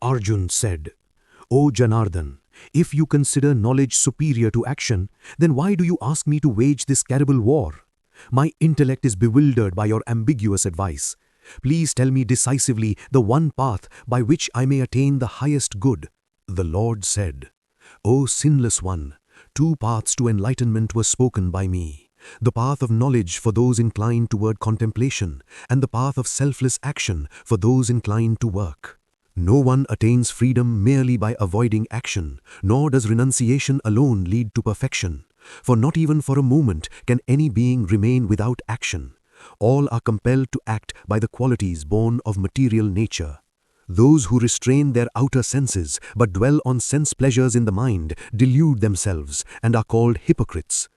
Arjun said, O Janardhan, if you consider knowledge superior to action, then why do you ask me to wage this terrible war? My intellect is bewildered by your ambiguous advice. Please tell me decisively the one path by which I may attain the highest good. The Lord said, O sinless one, two paths to enlightenment were spoken by me. The path of knowledge for those inclined toward contemplation, and the path of selfless action for those inclined to work. No one attains freedom merely by avoiding action, nor does renunciation alone lead to perfection. For not even for a moment can any being remain without action. All are compelled to act by the qualities born of material nature. Those who restrain their outer senses but dwell on sense pleasures in the mind delude themselves and are called hypocrites.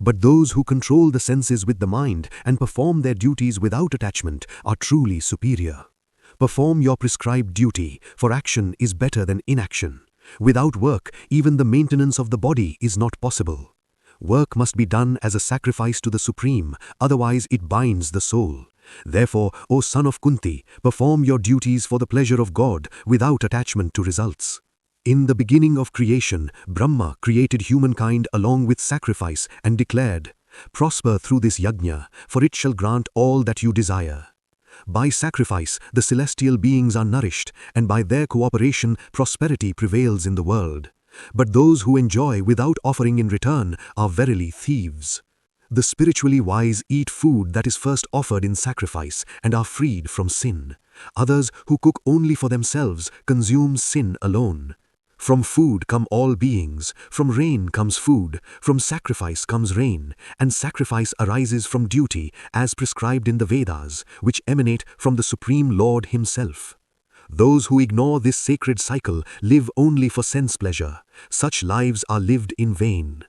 But those who control the senses with the mind and perform their duties without attachment are truly superior. Perform your prescribed duty, for action is better than inaction. Without work, even the maintenance of the body is not possible. Work must be done as a sacrifice to the Supreme, otherwise it binds the soul. Therefore, O son of Kunti, perform your duties for the pleasure of God without attachment to results. In the beginning of creation, Brahma created humankind along with sacrifice and declared, Prosper through this yajna, for it shall grant all that you desire. By sacrifice, the celestial beings are nourished, and by their cooperation, prosperity prevails in the world. But those who enjoy without offering in return are verily thieves. The spiritually wise eat food that is first offered in sacrifice and are freed from sin. Others who cook only for themselves consume sin alone. From food come all beings, from rain comes food, from sacrifice comes rain, and sacrifice arises from duty as prescribed in the Vedas, which emanate from the Supreme Lord Himself. Those who ignore this sacred cycle live only for sense pleasure. Such lives are lived in vain.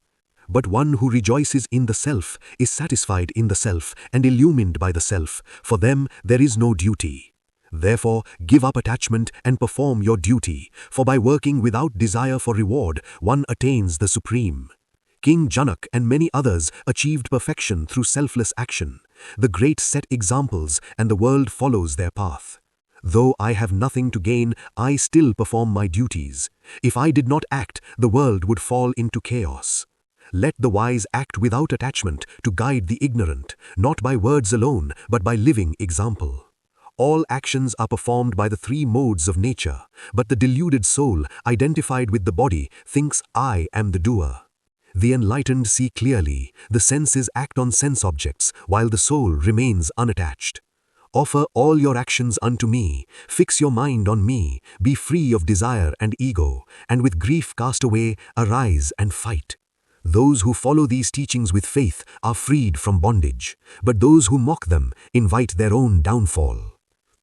But one who rejoices in the self is satisfied in the self and illumined by the self. For them there is no duty. Therefore, give up attachment and perform your duty, for by working without desire for reward, one attains the Supreme. King Janak and many others achieved perfection through selfless action. The great set examples, and the world follows their path. Though I have nothing to gain, I still perform my duties. If I did not act, the world would fall into chaos. Let the wise act without attachment to guide the ignorant, not by words alone, but by living example. All actions are performed by the three modes of nature, but the deluded soul, identified with the body, thinks I am the doer. The enlightened see clearly, the senses act on sense objects, while the soul remains unattached. Offer all your actions unto me, fix your mind on me, be free of desire and ego, and with grief cast away, arise and fight. Those who follow these teachings with faith are freed from bondage, but those who mock them invite their own downfall.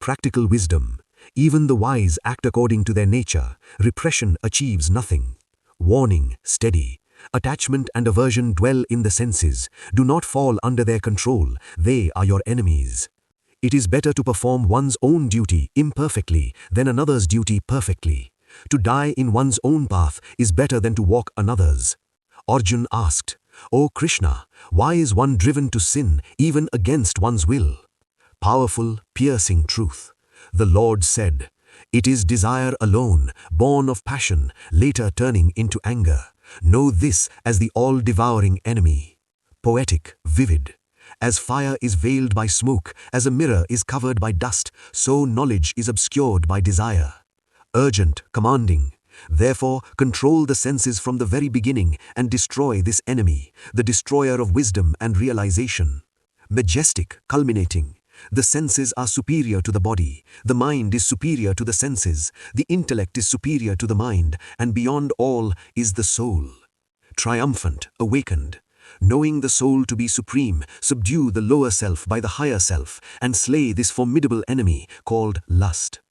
Practical wisdom. Even the wise act according to their nature. Repression achieves nothing. Warning, steady. Attachment and aversion dwell in the senses. Do not fall under their control. They are your enemies. It is better to perform one's own duty imperfectly than another's duty perfectly. To die in one's own path is better than to walk another's. Arjun asked, O Krishna, why is one driven to sin even against one's will? Powerful, piercing truth. The Lord said, It is desire alone, born of passion, later turning into anger. Know this as the all-devouring enemy. Poetic, vivid. As fire is veiled by smoke, as a mirror is covered by dust, so knowledge is obscured by desire. Urgent, commanding. Therefore, control the senses from the very beginning and destroy this enemy, the destroyer of wisdom and realization. Majestic, culminating. The senses are superior to the body, the mind is superior to the senses, the intellect is superior to the mind, and beyond all is the soul. Triumphant, awakened. Knowing the soul to be supreme, subdue the lower self by the higher self, and slay this formidable enemy called lust.